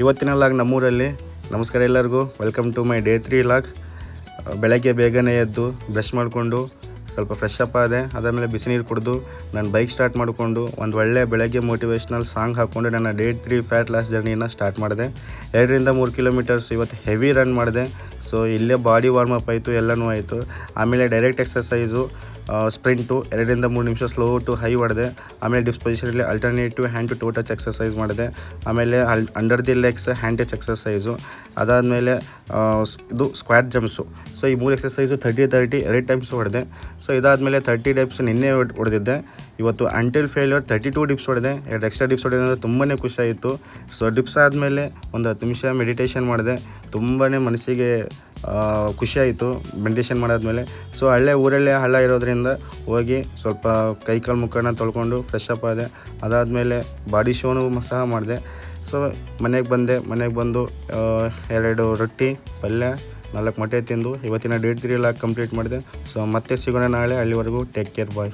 ಇವತ್ತಿನ ಲಾಗ್ ನಮ್ಮೂರಲ್ಲಿ. ನಮಸ್ಕಾರ ಎಲ್ಲರಿಗೂ, welcome to my day 3 log. ಬೆಳಗ್ಗೆ ಬೇಗನೆ ಎದ್ದು ಬ್ರಷ್ ಮಾಡಿಕೊಂಡು ಸ್ವಲ್ಪ ಫ್ರೆಶ್ ಅಪ್ ಆದೆ. ಅದಾದಮೇಲೆ ಬಿಸಿ ನೀರು ಕುಡಿದು ನಾನು ಬೈಕ್ ಸ್ಟಾರ್ಟ್ ಮಾಡಿಕೊಂಡು ಒಂದು ಒಳ್ಳೆ ಬೆಳಗ್ಗೆ ಮೋಟಿವೇಶ್ನಲ್ ಸಾಂಗ್ ಹಾಕ್ಕೊಂಡು ನನ್ನ ಡೇ 3 ಫ್ಯಾಟ್ ಲಾಸ್ ಜರ್ನಿನ ಸ್ಟಾರ್ಟ್ ಮಾಡಿದೆ. 2-3 ಕಿಲೋಮೀಟರ್ಸ್ ಇವತ್ತು ಹೆವಿ ರನ್ ಮಾಡಿದೆ. ಸೊ ಇಲ್ಲೇ ಬಾಡಿ ವಾರ್ಮಪ್ ಆಯಿತು, ಎಲ್ಲನೂ ಆಯಿತು. ಆಮೇಲೆ ಡೈರೆಕ್ಟ್ ಎಕ್ಸಸೈಸು, ಸ್ಪ್ರಿಂಟು 2-3 ನಿಮಿಷ ಸ್ಲೋ ಟು ಹೈ ಮಾಡಿದೆ. ಆಮೇಲೆ ಡಿಸ್ಪೊಸಿಷನಲ್ಲಿ alternative hand to toe touch exercise ಮಾಡಿದೆ. ಆಮೇಲೆ under the legs hand touch exercise, ಅದಾದಮೇಲೆ ಇದು ಸ್ಕ್ವಾಟ್ ಜಂಪ್ಸು. ಸೊ ಈ 3 ಎಕ್ಸಸೈಸು 30-30 2 ಟೈಮ್ಸ್ ಹೊಡೆದೆ. ಸೊ ಇದಾದಮೇಲೆ 30 ಡಿಪ್ಸ್ ನಿನ್ನೆ ಹೊಡೆದಿದ್ದೆ. ಇವತ್ತು ಅಂಟಿಲ್ ಫೇಲ್ಯೂರ್ 32 ಡಿಪ್ಸ್ ಹೊಡೆದೆ. 2 ಎಕ್ಸ್ಟ್ರಾ ಡಿಪ್ಸ್ ಹೊಡೆದೆ ಅಂದರೆ ತುಂಬಾ ಖುಷಿಯಾಯಿತು. ಸೊ ಡಿಪ್ಸ್ ಆದಮೇಲೆ ಒಂದು 10 ನಿಮಿಷ ಮೆಡಿಟೇಷನ್ ಮಾಡಿದೆ. ತುಂಬಾ ಮನಸ್ಸಿಗೆ ಖುಷಿಯಾಯಿತು ಮೆಡಿಟೇಷನ್ ಮಾಡಾದ್ಮೇಲೆ. ಸೊ ಊರಲ್ಲೇ ಹಳ್ಳ ಇರೋದ್ರಿಂದ ಹೋಗಿ ಸ್ವಲ್ಪ ಕೈಕಾಲು ಮುಖನ ತೊಳ್ಕೊಂಡು ಫ್ರೆಶ್ ಅಪ್ ಆದೆ. ಅದಾದಮೇಲೆ ಬಾಡಿ ಶೋನು ಸಹ ಮಾಡಿದೆ. ಸೊ ಮನೆಗೆ ಬಂದು 2 ರೊಟ್ಟಿ ಪಲ್ಯ 4 ಮೊಟ್ಟೆ ತಿಂದು ಇವತ್ತಿನ ಡೇ 3 ಲಾಗ್ ಕಂಪ್ಲೀಟ್ ಮಾಡಿದೆ. ಸೊ ಮತ್ತೆ ಸಿಗೋಣ ನಾಳೆ. ಅಲ್ಲಿವರೆಗೂ ಟೇಕ್ ಕೇರ್, ಬಾಯ್.